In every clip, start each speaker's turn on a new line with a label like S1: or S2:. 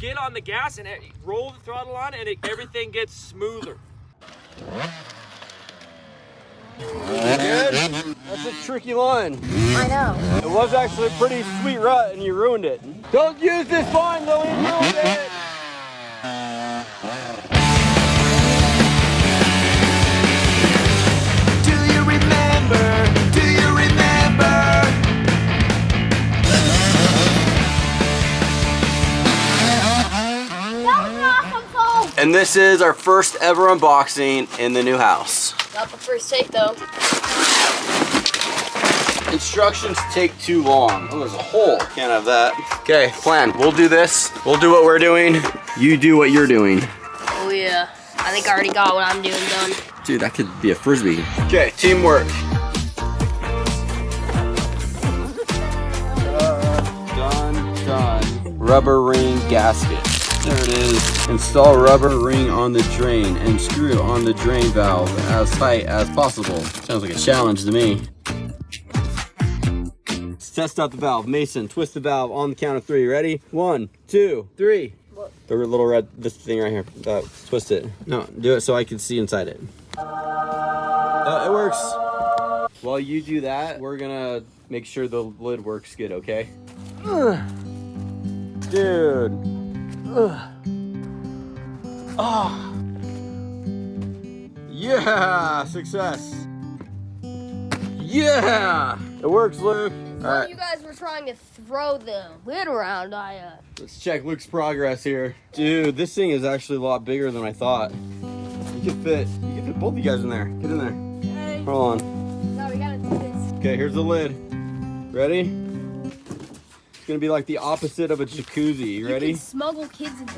S1: get on the gas and roll the throttle on, and everything gets smoother.
S2: That's a tricky line.
S3: I know.
S2: It was actually a pretty sweet rut and you ruined it. Don't use this vine, Lily, you ruined it.
S4: Do you remember? Do you remember?
S3: That was an awesome phone.
S2: And this is our first ever unboxing in the new house.
S3: Not the first take though.
S2: Instructions take too long. Oh, there's a hole. Can't have that. Okay, plan. We'll do this. We'll do what we're doing. You do what you're doing.
S3: Oh yeah. I think I already got what I'm doing done.
S2: Dude, that could be a Frisbee. Okay, teamwork. Done. Rubber ring gasket. There it is. Install rubber ring on the drain and screw it on the drain valve as tight as possible. Sounds like a challenge to me. Let's test out the valve. Mason, twist the valve on the count of 3. Ready? 1, 2, 3.
S3: What?
S2: The little red, this thing right here. Twist it. No, do it so I can see inside it. It works. While you do that, we're gonna make sure the lid works good, okay? Dude. Oh. Yeah, success. Yeah, it works, Luke.
S3: While right. You guys were trying to throw the lid around,
S2: Let's check Luke's progress here. Dude, this thing is actually a lot bigger than I thought. You can fit both of you guys in there. Get in there.
S3: Okay.
S2: Hold on.
S3: No, we gotta do this.
S2: Okay, here's the lid. Ready? It's gonna be like the opposite of a jacuzzi. You ready?
S3: You can smuggle kids in there.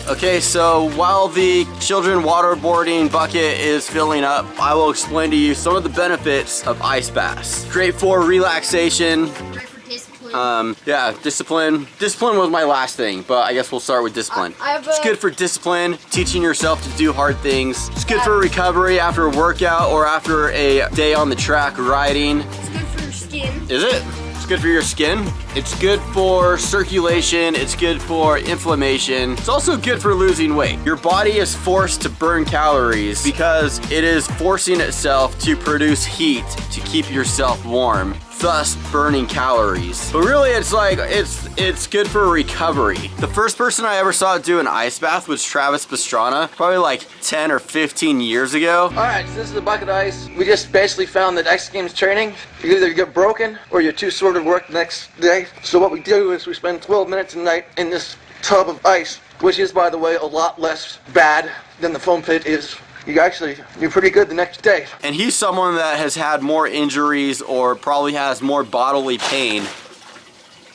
S2: Okay, so while the children waterboarding bucket is filling up, I will explain to you some of the benefits of ice baths. Great for relaxation.
S3: Great for discipline.
S2: Yeah, discipline. Discipline was my last thing, but I guess we'll start with discipline. It's good for discipline, teaching yourself to do hard things. It's good for recovery after a workout or after a day on the track riding.
S3: It's good for your skin.
S2: Is it? It's good for your skin. It's good for circulation. It's good for inflammation. It's also good for losing weight. Your body is forced to burn calories because it is forcing itself to produce heat to keep yourself warm, thus burning calories. But really it's like, it's good for recovery. The first person I ever saw do an ice bath was Travis Pastrana, probably like 10 or 15 years ago.
S5: All right, so this is a bucket of ice. We just basically found that X Games training, you either get broken or you're too sore to work the next day. So what we do is we spend 12 minutes a night in this tub of ice, which is, by the way, a lot less bad than the foam pit is. You're pretty good the next day.
S2: And he's someone that has had more injuries or probably has more bodily pain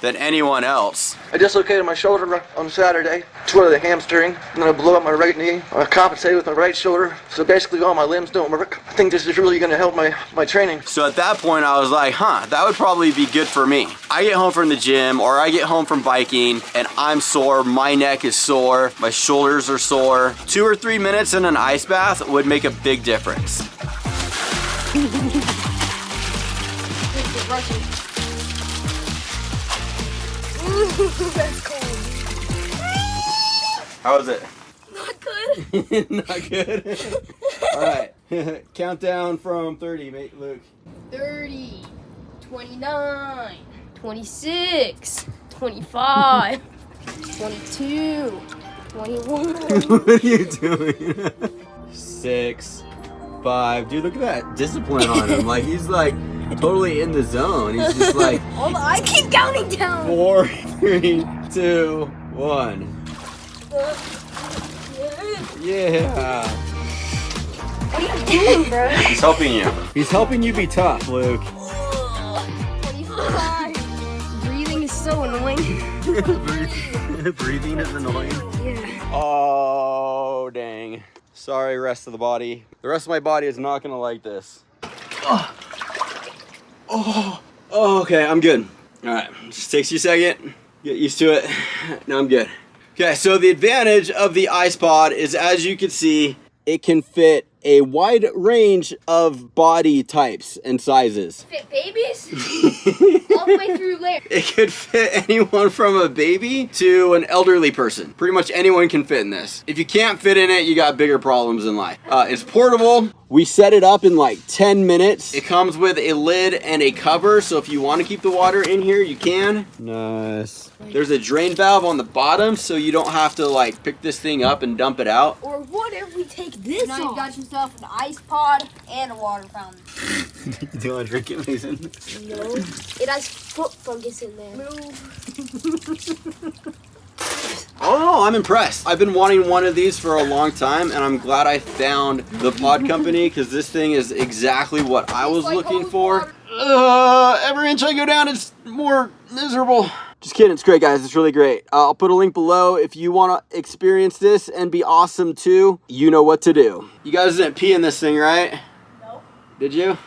S2: than anyone else.
S5: I dislocated my shoulder on Saturday, tore the hamstring, and then I blew up my right knee. I compensated with my right shoulder, so basically all my limbs don't work. I think this is really gonna help my training.
S2: So at that point I was like, that would probably be good for me. I get home from the gym or I get home from biking and I'm sore, my neck is sore, my shoulders are sore. 2 or 3 minutes in an ice bath would make a big difference.
S3: That's cold.
S2: How was it?
S3: Not good.
S2: Not good? Alright, countdown from 30, mate, Luke.
S3: 30, 29, 26, 25, 22, 21.
S2: What are you doing? 6, 5. Dude, look at that discipline on him. Like, he's like totally in the zone. He's just like,
S3: Hold on, I keep counting down.
S2: 4, 3, 2, 1. Yeah.
S3: What are you doing, bro?
S2: He's helping you. He's helping you be tough, Luke.
S3: 25. Breathing is so annoying.
S2: Breathing is annoying.
S3: Yeah.
S2: Oh, dang. Sorry, rest of the body. The rest of my body is not gonna like this. Oh, okay, I'm good. All right, just takes you a second. Get used to it. Now I'm good. Okay, so the advantage of the ice pod is, as you can see, it can fit a wide range of body types and sizes.
S3: Fit babies? All the way through there.
S2: It could fit anyone from a baby to an elderly person. Pretty much anyone can fit in this. If you can't fit in it, you got bigger problems in life. It's portable. We set it up in like 10 minutes. It comes with a lid and a cover, so if you want to keep the water in here, you can. Nice. There's a drain valve on the bottom, so you don't have to like pick this thing up and dump it out.
S3: Or what if we take this
S6: Now
S3: off?
S6: you've got yourself an ice pod and a water fountain.
S2: Do you want to drink it, Mason?
S3: No. It has foot fungus in there.
S2: Oh, I'm impressed. I've been wanting one of these for a long time, and I'm glad I found the pod company, because this thing is exactly what I was looking for. Every inch I go down, it's more miserable. Just kidding, it's great, guys. It's really great. I'll put a link below if you want to experience this and be awesome too. You know what to do. You guys didn't pee in this thing, right?
S6: No.
S2: Did you?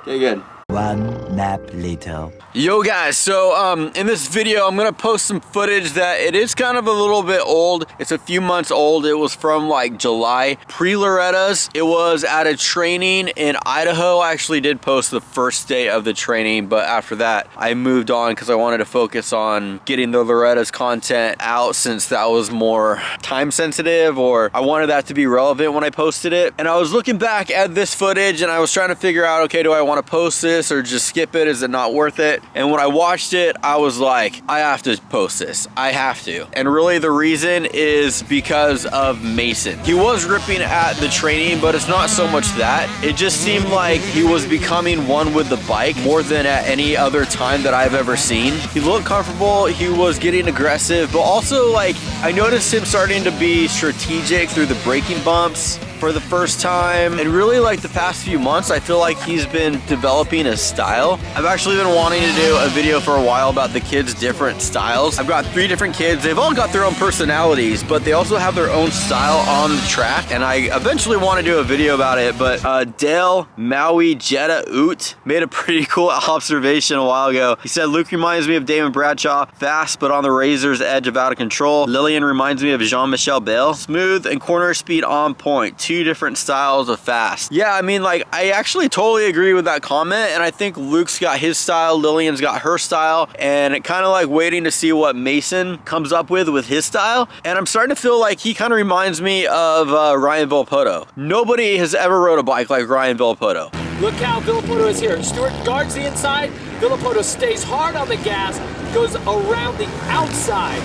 S2: Okay, good.
S7: One nap later.
S2: Yo guys, so in this video I'm gonna post some footage that it is kind of a little bit old. It's a few months old. It was from like July, pre-Loretta's. It was at a training in Idaho. I actually did post the first day of the training, but after that I moved on because I wanted to focus on getting the Loretta's content out, since that was more time sensitive, or I wanted that to be relevant when I posted it. And I was looking back at this footage and I was trying to figure out, okay, do I want to post this or just skip it? Is it not worth it? And when I watched it, I was like, I have to post this. I have to. And really the reason is because of Mason. He was ripping at the training, but it's not so much that. It just seemed like he was becoming one with the bike more than at any other time that I've ever seen. He looked comfortable. He was getting aggressive, but also like I noticed him starting to be strategic through the braking bumps for the first time. And really like the past few months, I feel like he's been developing a style. I've actually been wanting to do a video for a while about the kids' different styles. I've got 3 different kids. They've all got their own personalities, but they also have their own style on the track. And I eventually want to do a video about it, but Dale Maui Jetta Oot made a pretty cool observation a while ago. He said, Luke reminds me of Damon Bradshaw, fast but on the razor's edge of out of control. Lillian reminds me of Jean-Michel Bale, smooth and corner speed on point. 2 different styles of fast. Yeah, I mean, like, I actually totally agree with that comment, and I think Luke's got his style, Lillian's got her style, and it kind of like waiting to see what Mason comes up with his style. And I'm starting to feel like he kind of reminds me of Ryan Villopoto. Nobody has ever rode a bike like Ryan Villopoto.
S1: Look how Villopoto is here. Stewart guards the inside. Villopoto stays hard on the gas, goes around the outside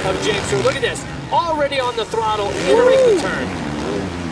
S1: of James Stewart. Look at this. Already on the throttle, entering the turn.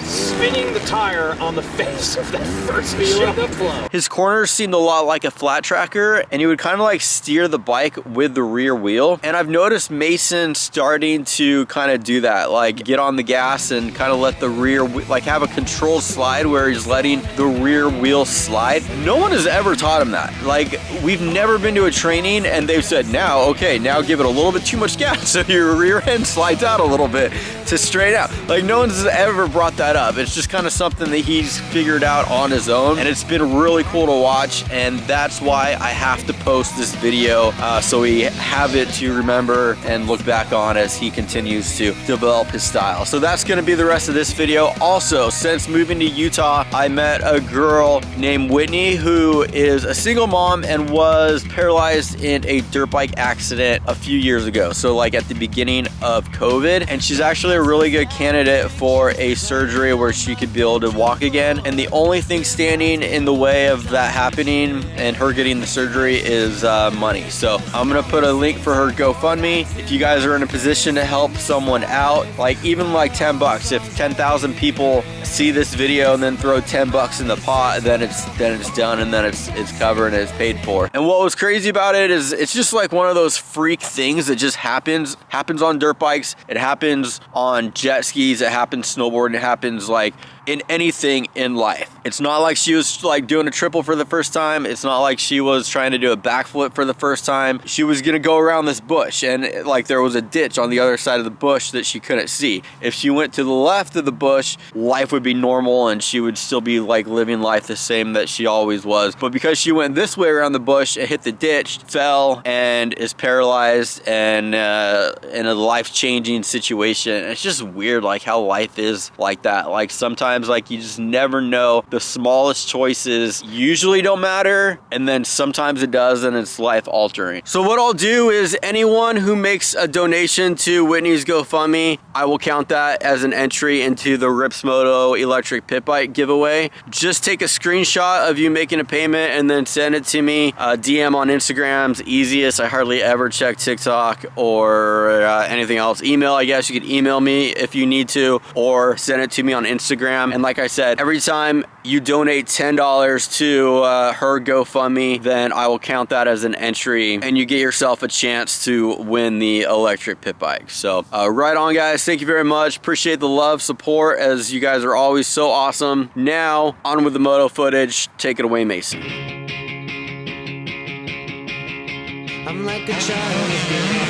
S1: Spinning the tire on the face of that first shot of flow.
S2: His corners seemed a lot like a flat tracker, and he would kind of like steer the bike with the rear wheel. And I've noticed Mason starting to kind of do that, like get on the gas and kind of let the rear, like have a controlled slide where he's letting the rear wheel slide. No one has ever taught him that. Like, we've never been to a training and they've said, now, okay, now give it a little bit too much gas so your rear end slides out a little bit to straight out. Like, no one's ever brought that up. It's just kind of something that he's figured out on his own, and it's been really cool to watch, and that's why I have to post this video so we have it to remember and look back on as he continues to develop his style. So that's going to be the rest of this video. Also, since moving to Utah, I met a girl named Whitney who is a single mom and was paralyzed in a dirt bike accident a few years ago, so like at the beginning of COVID, and she's actually a really good candidate for a surgery where she could be able to walk again. And the only thing standing in the way of that happening and her getting the surgery is money. So I'm gonna put a link for her GoFundMe. If you guys are in a position to help someone out, like even like 10 bucks, if 10,000 people see this video and then throw 10 bucks in the pot, then it's done, and then it's covered and it's paid for. And what was crazy about it is it's just like one of those freak things that just happens on dirt bikes. It happens on jet skis, it happens snowboarding, it happens like in anything in life. It's not like she was like doing a triple for the first time. It's not like she was trying to do a backflip for the first time. She was gonna go around this bush, and like there was a ditch on the other side of the bush that she couldn't see. If she went to the left of the bush, life would be normal and she would still be like living life the same that she always was. But because she went this way around the bush and hit the ditch, fell, and is paralyzed and in a life-changing situation. It's just weird like how life is like that. Like sometimes sometimes like you just never know. The smallest choices usually don't matter, and then sometimes it does, and it's life altering. So what I'll do is anyone who makes a donation to Whitney's GoFundMe, I will count that as an entry into the Rips Moto electric pit bike giveaway. Just take a screenshot of you making a payment and then send it to me. DM on Instagram's easiest. I hardly ever check TikTok or anything else. Email, I guess you could email me if you need to, or send it to me on Instagram. And like I said, every time you donate $10 to her GoFundMe, then I will count that as an entry, and you get yourself a chance to win the electric pit bike. So right on, guys. Thank you very much. Appreciate the love, support, as you guys are always so awesome. Now on with the moto footage. Take it away, Mason.
S4: I'm like a child again.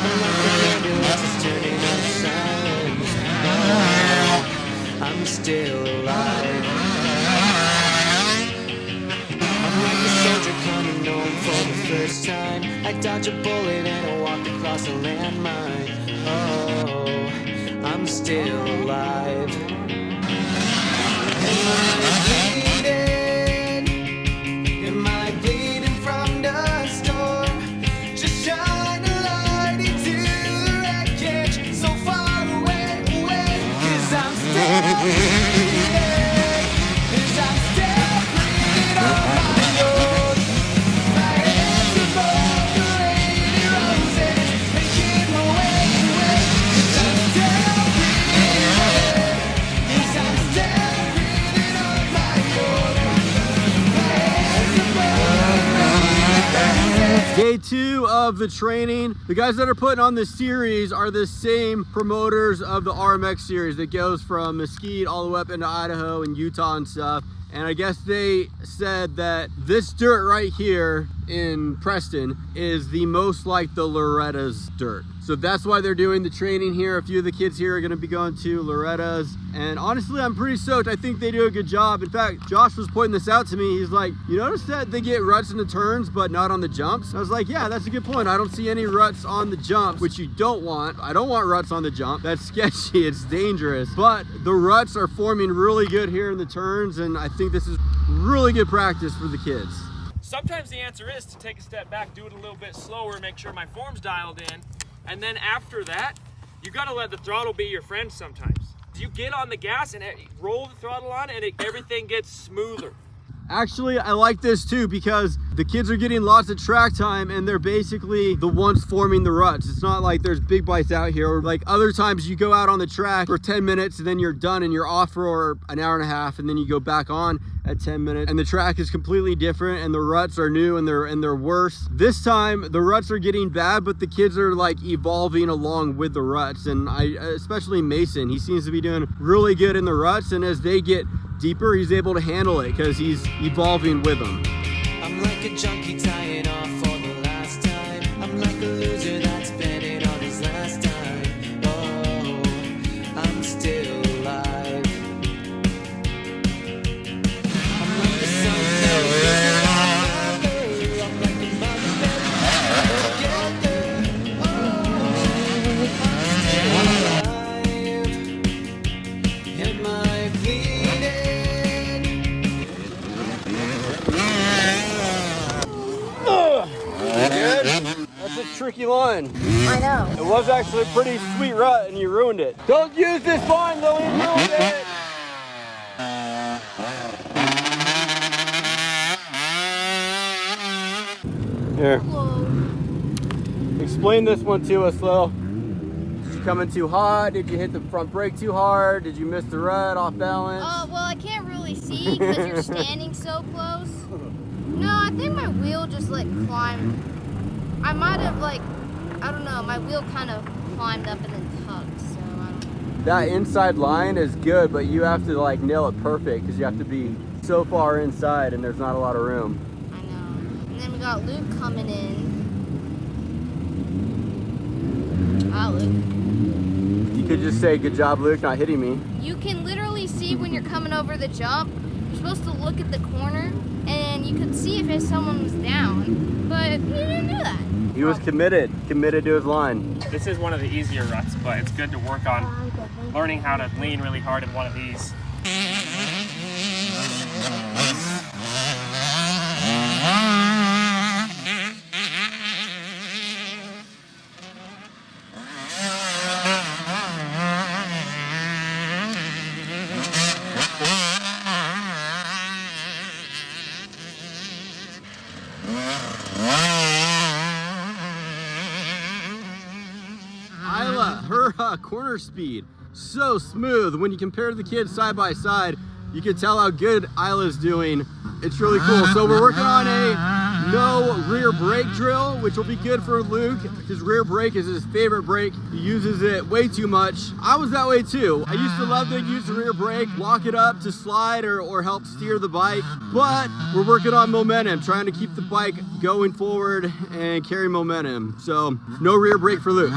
S4: I'm like a ambulance that's turning upside. I'm still alive. I'm like a soldier coming home for the first time. I dodge a bullet and I walk across a landmine. Oh, I'm still alive. Am I bleeding? Am I bleeding from the storm? Just shine a light into the wreckage, so far away, away. 'Cause I'm still breathing. 'Cause I'm still breathing on my own. My hands are both the lady roses, making my way away. 'Cause I'm still breathing. 'Cause I'm still breathing on my own. My hands are both.
S2: Day 2 of the training. The guys that are putting on this series are the same promoters of the RMX series that goes from Mesquite all the way up into Idaho and Utah and stuff. And I guess they said that this dirt right here in Preston is the most like the Loretta's dirt. So that's why they're doing the training here. A few of the kids here are gonna be going to Loretta's. And honestly, I'm pretty stoked. I think they do a good job. In fact, Josh was pointing this out to me. He's like, you notice that they get ruts in the turns, but not on the jumps? I was like, yeah, that's a good point. I don't see any ruts on the jumps, which you don't want. I don't want ruts on the jump. That's sketchy, it's dangerous. But the ruts are forming really good here in the turns, and I think this is really good practice for the kids.
S1: Sometimes the answer is to take a step back, do it a little bit slower, make sure my form's dialed in, and then after that, you gotta let the throttle be your friend sometimes. You get on the gas and roll the throttle on and everything gets smoother.
S2: Actually, I like this too because the kids are getting lots of track time and they're basically the ones forming the ruts. It's not like there's big bikes out here, or like other times you go out on the track for 10 minutes and then you're done and you're off for an hour and a half and then you go back on at 10 minutes and the track is completely different and the ruts are new and they're worse. This time the ruts are getting bad, but the kids are like evolving along with the ruts, and especially Mason, he seems to be doing really good in the ruts, and as they get deeper, he's able to handle it because he's evolving with them.
S4: I'm like a junkie tying off for the last time. I'm like a loser that's betting on his last time. Oh, I'm still alive. I'm like the sun that I'm like a mother that together. Oh, I'm still alive. Am I bleeding?
S2: Good? That's a tricky line.
S3: I know.
S2: It was actually a pretty sweet rut and you ruined it. Don't use this line though, you ruined it. Here.
S3: Whoa.
S2: Explain this one to us, though. Did you come in too hot? Did you hit the front brake too hard? Did you miss the rut, off balance?
S3: Well, I can't really see because you're standing so close. No, I think my wheel just like climbed. I might have like, I don't know, my wheel kind of climbed up and then tugged, so I don't know.
S2: That inside line is good, but you have to like nail it perfect because you have to be so far inside and there's not a lot of room.
S3: I know. And then we got Luke coming in. Wow, Luke.
S2: You could just say, good job, Luke, not hitting me.
S3: You can literally see when you're coming over the jump. You're supposed to look at the corner and you could see if someone was down, but you didn't do that.
S2: He was committed to his line.
S8: This is one of the easier ruts, but it's good to work on learning how to lean really hard in one of these.
S2: Isla, her corner speed, so smooth. When you compare the kids side by side, you can tell how good Isla's doing. It's really cool. So we're working on a no rear brake drill, which will be good for Luke. His rear brake is his favorite brake. He uses it way too much. I was that way too. I used to love to use the rear brake, lock it up to slide or help steer the bike. But we're working on momentum, trying to keep the bike going forward and carry momentum. So no rear brake for Luke.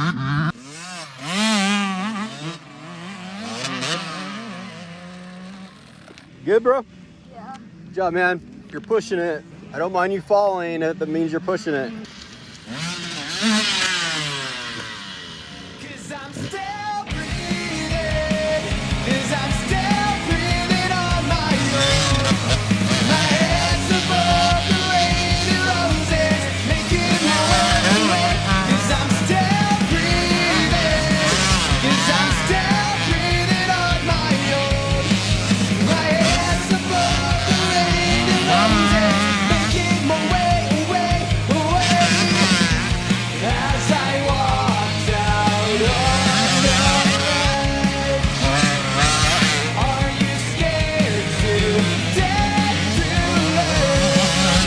S2: Good, bro?
S3: Yeah.
S2: Good job, man. You're pushing it. I don't mind you falling. That means you're pushing it.
S4: Cause I'm still breathing. Cause I'm still breathing on my own. My head's above the rain roses, making my way. Cause I'm still breathing. Cause I'm still breathing on my own. My head's above the rain roses, making my way. As I walked out on the road, are you scared to death to learn?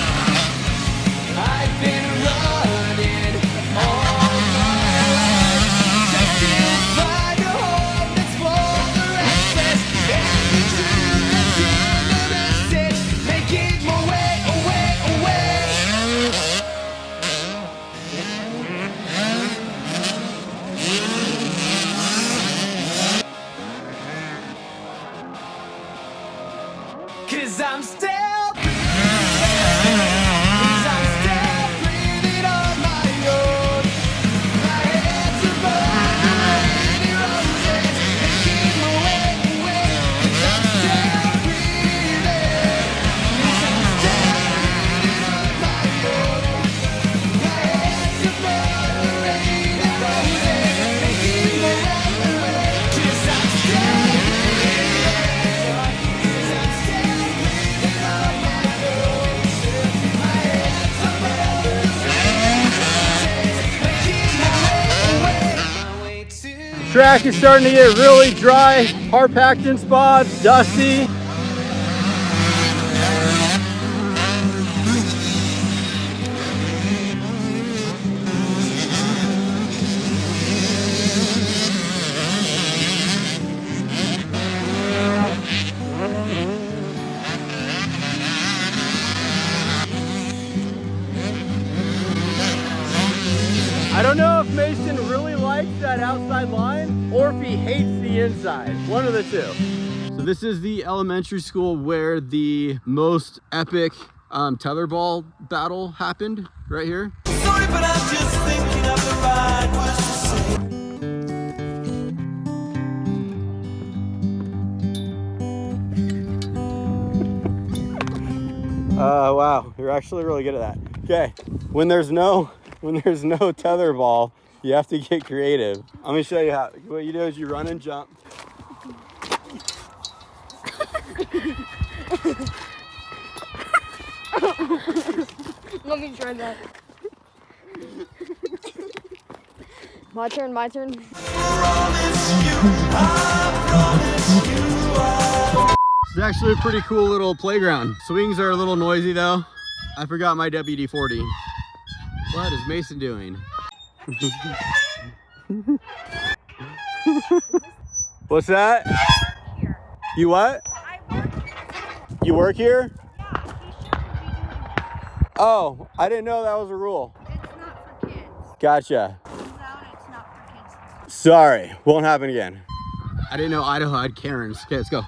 S4: I've been running all my life just to find a home that's for the restless and the truth that's in the message, making my way. Cause I'm still breathing. Cause I'm still breathing on my own. My head's above the rainy roses, making my way. Cause I'm still breathing. Cause I'm still breathing on my own. My head's above the rainy roses, making my way. Cause I'm still breathing. Cause I'm still breathing on my own. My head's above the rainy roses, making my way to
S2: Track is starting to get really dry, hard packed in spots, dusty. I don't know if Mason really likes that outside line or if he hates the inside. One of the two. So this is the elementary school where the most epic tetherball battle happened, right here.
S4: Sorry, but I'm just thinking of the right words to say.
S2: Wow, you're actually really good at that. Okay, when there's no tetherball, you have to get creative. Let me show you how. What you do is you run and jump.
S6: Let me try that. My turn, my turn.
S2: It's actually a pretty cool little playground. Swings are a little noisy though. I forgot my WD-40. What is Mason doing? What's that?
S9: Here.
S2: You what?
S9: I work here.
S2: You work here?
S9: Yeah, he shouldn't be doing this.
S2: Oh, I didn't know that was a rule.
S9: It's not for kids.
S2: Gotcha.
S9: Turns out it's not for kids.
S2: Sorry, won't happen again. I didn't know Idaho had Karens. Okay, let's go.